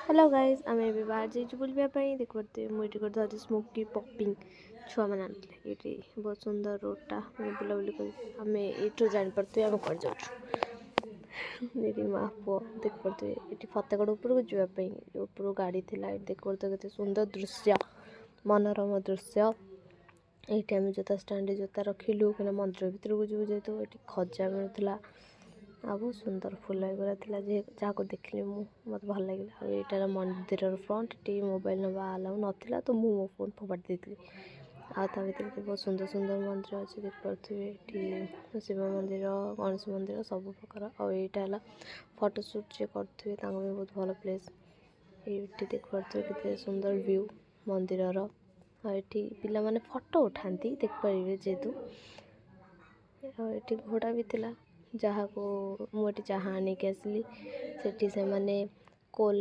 hello guys आम ए बाहर जाइए बुलवाई देखते मुझे करते स्मोकी पपिंग छुआ मैंने आनी ये बहुत सुंदर रोडटा मैंने बुलाबुली कर आम यू जापे आम कर जाऊँ माँ पुआ देख पारे ये फतेगढ़ उपरको जावाई ऊपर गाड़ी थी देख पारे सुंदर दृश्य मनोरम दृश्य ये आम जोता स्टाण्ड जोता रखिलु कि मंदिर भितर को जीव जेहतु ये खजा मिलूला आ बहुत सुंदर फुल एगुरा था जहाँ देखली मत भल लगे यहाँ मंदिर फ्रंट टी मोबाइल नवा आलाउ नाला तो मो फोन फोपाड़ी देती आता भर बहुत सुंदर सुंदर मंदिर अच्छे देख पारे शिव मंदिर गणेश मंदिर सब प्रकार आईटा फोटोशूट जी करेंगे बहुत भल प्लेस ये देख पारे केते सुंदर व्यू मंदिर ये पिला माने फोटो उठाती देख पारे जेहेतु ये घोड़ा भी थिला जहाँ को मुझे चाहा आनिक आसली से मैंने कोल